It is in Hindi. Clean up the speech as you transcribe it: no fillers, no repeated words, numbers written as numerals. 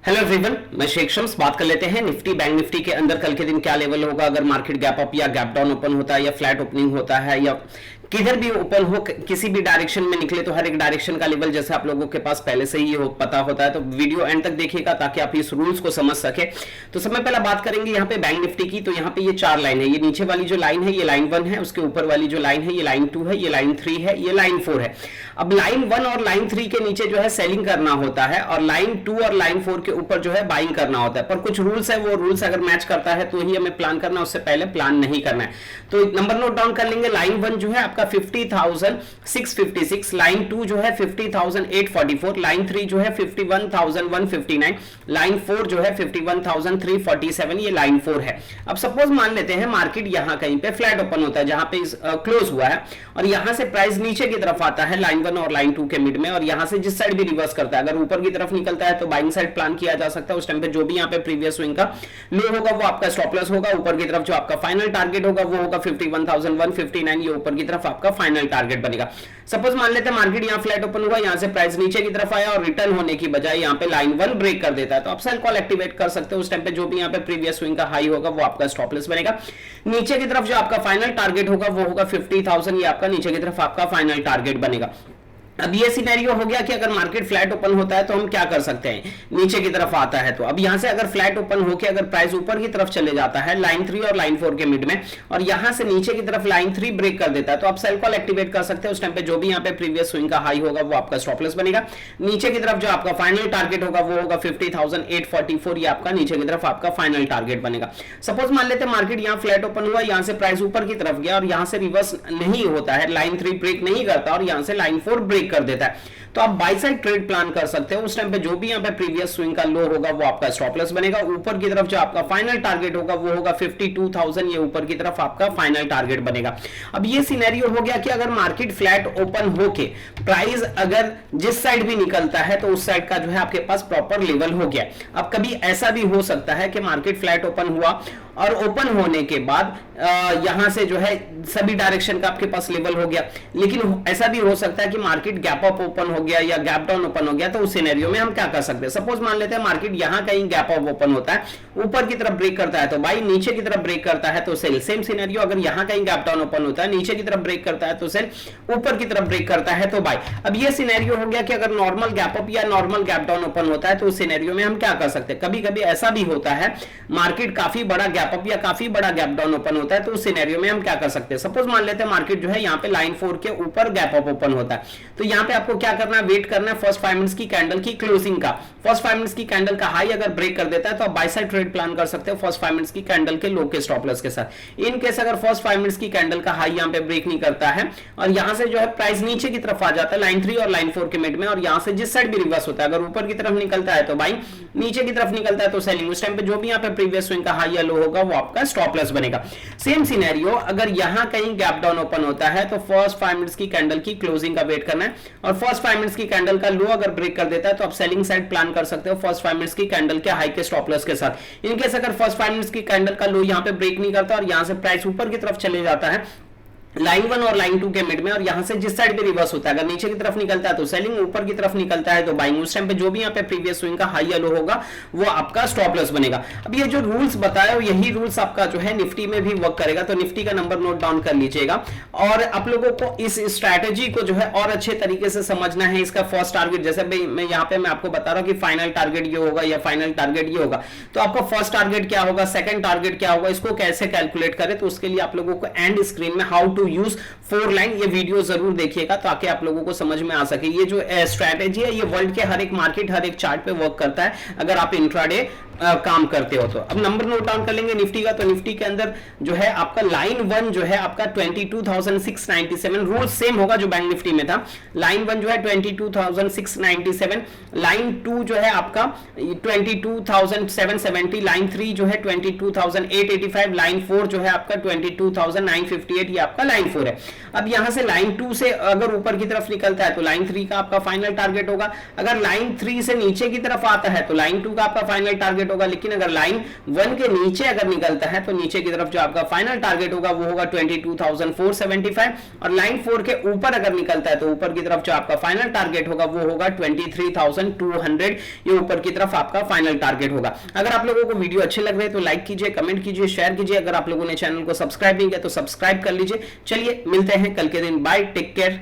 हेलो एवरीवन, मैं शेख शम्स बात कर लेते हैं निफ्टी बैंक निफ्टी के अंदर कल के दिन क्या लेवल होगा। अगर मार्केट गैप अप या गैप डाउन ओपन होता है या फ्लैट ओपनिंग होता है या किधर भी ओपन हो, किसी भी डायरेक्शन में निकले तो हर एक डायरेक्शन का लेवल जैसे आप लोगों के पास पहले से ही पता होता है। तो वीडियो एंड तक देखिएगा ताकि आप इस रूल्स को समझ सके। तो सबसे पहले बात करेंगे यहाँ पे बैंक निफ्टी की। तो यहाँ पे ये चार लाइन है। ये नीचे वाली जो लाइन है ये लाइन 1 है, उसके ऊपर वाली जो लाइन है ये लाइन 2 है, ये लाइन 3 है, ये लाइन 4 है। अब लाइन 1 और लाइन 3 के नीचे जो है सेलिंग करना होता है और लाइन 2 और लाइन 4 के ऊपर जो है बाइंग करना होता है। पर कुछ रूल्स है, वो रूल्स अगर मैच करता है तो ही हमें प्लान करना है, उससे पहले प्लान नहीं करना है। तो नंबर नोट डाउन कर लेंगे। लाइन 1 जो है आपका 50,656, लाइन 2 जो है 50,844, लाइन 3 जो है 51,159, लाइन 4 जो है 51,347, ये लाइन 4 है। अब सपोज मान लेते हैं मार्केट यहां कहीं पे फ्लैट ओपन होता है जहां पे क्लोज हुआ है और यहां से प्राइस नीचे की तरफ आता है लाइन 1 और लाइन 2 के मिड में, और यहां से जिस साइड भी रिवर्स करता है, अगर ऊपर की तरफ निकलता है तो बाइंग साइड प्लान किया जा सकता है। उस टाइम पे जो भी यहां पे प्रीवियस स्विंग का लो होगा वो आपका स्टॉप लॉस होगा। ऊपर की तरफ जो आपका फाइनल टारगेट होगा वो होगा 51,159, ये ऊपर की तरफ आपका फाइनल टारगेट बनेगा। सपोज मान लेते हैं मार्केट यहां फ्लैट ओपन हुआ, यहां से प्राइस नीचे की तरफ आया और रिटर्न होने की बजाय यहां पे लाइन 1 ब्रेक कर देता है तो आप सेल कॉल एक्टिवेट कर सकते हो। उस टाइम पे जो भी यहां पे प्रीवियस स्विंग का हाई होगा वो आपका स्टॉप लॉस बनेगा। नीचे की तरफ जो आपका फाइनल टारगेट होगा वो होगा 50,000, ये आपका नीचे की तरफ आपका फाइनल टारगेट बनेगा। अब ये सिनेरियो हो गया कि अगर मार्केट फ्लैट ओपन होता है तो हम क्या कर सकते हैं, नीचे की तरफ आता है तो अब यहां से अगर फ्लैट ओपन होकर अगर प्राइस ऊपर की तरफ चले जाता है लाइन 3 और लाइन 4 के मिड में और यहां से नीचे की तरफ लाइन 3 ब्रेक कर देता है तो आप सेल कॉल एक्टिवेट कर सकते हैं। उस टाइम पे जो भी यहां पे प्रीवियस स्विंग का हाई होगा वो आपका स्टॉप लॉस बनेगा। नीचे की तरफ जो आपका फाइनल टारगेट होगा वो होगा 50,844, ये आपका नीचे की तरफ आपका फाइनल टारगेट बनेगा। सपोज मान लेते हैं मार्केट यहां फ्लैट ओपन हुआ, यहां से प्राइस ऊपर की तरफ गया और यहां से रिवर्स नहीं होता है, लाइन 3 ब्रेक नहीं करता और यहां से लाइन 4 ब्रेक कर देता है तो आप बाय साइड ट्रेड प्लान कर सकते हो। उस टाइम पे जो भी यहां पे प्रीवियस स्विंग का लो होगा वो आपका स्टॉप लॉस बनेगा। ऊपर की तरफ जो आपका फाइनल टारगेट होगा वो होगा 52,000, ये ऊपर की तरफ आपका फाइनल टारगेट बनेगा। अब ये सिनेरियो हो गया कि अगर मार्केट फ्लैट ओपन होके प्राइस अगर जिस साइड भी निकलता है तो उस साइड का जो है आपके पास प्रॉपर लेवल हो गया। अब कभी ऐसा भी हो सकता है कि मार्केट फ्लैट ओपन हुआ और ओपन होने के बाद यहां से जो है सभी डायरेक्शन का आपके पास लेवल हो गया, लेकिन ऐसा भी हो सकता है कि मार्केट गैप अप ओपन हो गया या गैप डाउन ओपन हो गया। तो उस सिनेरियो में हम क्या कर सकते हैं, सपोज मान लेते हैं मार्केट यहां कहीं गैप अप ओपन होता है, ऊपर की तरफ ब्रेक करता है तो बाई, नीचे की तरफ ब्रेक करता है तो सेल। सेम सिनेरियो अगर यहां कहीं गैप डाउन ओपन होता है, नीचे की तरफ ब्रेक करता है तो सेल, ऊपर की तरफ ब्रेक करता है तो बाई। अब ये सिनेरियो हो गया कि अगर नॉर्मल गैप अप या नॉर्मल गैप डाउन ओपन होता है तो उस सिनेरियो में हम क्या कर सकते हैं। कभी कभी ऐसा भी होता है मार्केट काफी बड़ा गैप अप या काफी बड़ा गैप डाउन ओपन होता है तो उस सिनेरियो में हम क्या कर सकते हैं। सपोज मान लेते हैं मार्केट जो है यहाँ पे लाइन 4 के ऊपर गैप अप ओपन होता है तो यहाँ पे आपको क्या करना है, वेट करना है फर्स्ट 5 मिनट्स की कैंडल की क्लोजिंग का। फर्स्ट 5 मिनट्स की कैंडल का हाई अगर ब्रेक कर देता है तो आप बाय साइड ट्रेड प्लान कर सकते हो फर्स्ट 5 मिनट्स की कैंडल के लो के स्टॉप लॉस के साथ। इन केस अगर फर्स्ट 5 मिनट्स की कैंडल का हाई यहाँ पे ब्रेक नहीं करता है और यहाँ से जो है प्राइस नीचे की तरफ आ जाता है लाइन 3 और लाइन 4 के मिड में और यहाँ से जिस साइड भी रिवर्स होता है, अगर ऊपर की तरफ निकलता है तो बाइंग, नीचे की तरफ निकलता है तो सेलिंग। उस टाइम पे जो भी यहाँ पे प्रीवियस स्विंग का हाई या लो होगा वो आपका स्टॉप लॉस बनेगा। सेम सिनेरियो अगर यहां कहीं गैप डाउन ओपन होता है तो फर्स्ट 5 मिनट्स की कैंडल की क्लोजिंग का वेट करना है और फर्स्ट 5 मिनट्स की कैंडल का लो अगर ब्रेक कर देता है तो आप सेलिंग साइड प्लान कर सकते हो फर्स्ट 5 मिनट्स की कैंडल के हाई के स्टॉप लॉस के साथ। इनकेस अगर फर्स्ट 5 मिनट्स की कैंडल का लो यहां पे ब्रेक नहीं करता और यहां से प्राइस ऊपर की तरफ चले जाता है लाइन 1 और लाइन 2 के मिड में और यहां से जिस साइड पे रिवर्स होता है, अगर नीचे की तरफ निकलता है तो सेलिंग, ऊपर की तरफ निकलता है तो बाइंग। उस टाइम पे जो भी यहां पे प्रीवियस स्विंग का हाई या लो होगा वो आपका स्टॉप लॉस बनेगा। अब ये जो रूल्स बताया यही रूल्स आपका जो है निफ्टी में भी वर्क करेगा। तो निफ्टी का नंबर नोट डाउन कर लीजिएगा और आप लोगों को इस स्ट्रैटेजी को जो है और अच्छे तरीके से समझना है। इसका फर्स्ट टारगेट जैसे मैं यहाँ पे मैं आपको बता रहा हूँ कि फाइनल टारगेट ये होगा या फाइनल टारगेट ये होगा, तो आपका फर्स्ट टारगेट क्या होगा, सेकंड टारगेट क्या होगा, इसको कैसे कैलकुलेट करें। तो उसके लिए आप लोगों को एंड स्क्रीन में हाउ टू यूज 4 लाइन ये वीडियो जरूर देखिएगा ताकि आप लोगों को समझ में आ सके। ये जो स्ट्रैटेजी है ये वर्ल्ड के हर एक मार्केट हर एक चार्ट पे वर्क करता है अगर आप इंट्राडे काम करते हो तो। अब नंबर नोट डाउन कर लेंगे निफ्टी का। तो निफ्टी के अंदर जो है आपका लाइन 1 जो है आपका 22,697, रूल सेम होगा जो बैंक निफ्टी में था। लाइन 1 जो है 22,697, लाइन 2 जो है आपका 22,770, लाइन 3 जो है 22,885, लाइन 4 जो है आपका 22,958, ये आपका लाइन 4 है। अब यहां से लाइन 2 से अगर ऊपर की तरफ निकलता है तो लाइन 3 का आपका फाइनल टारगेट होगा, अगर लाइन 3 से नीचे की तरफ आता है तो लाइन 2 का आपका फाइनल टारगेट होगा, लेकिन अगर लाइन 1 के नीचे अगर निकलता है तो नीचे की तरफ जो आपका फाइनल टारगेट होगा वो होगा 22,475, और लाइन 4 के ऊपर अगर निकलता है तो ऊपर की तरफ जो आपका फाइनल टारगेट होगा वो होगा 23,200, ये ऊपर की तरफ आपका फाइनल टारगेट होगा। अगर आप लोगों को वीडियो अच्छे लग रहे हैं तो लाइक कीजिए, कमेंट कीजिए, शेयर कीजिए। अगर आप लोगों ने चैनल को सब्सक्राइब नहीं किया तो सब्सक्राइब कर लीजिए। चलिए मिलते हैं कल के दिन, बाय, टेक केयर।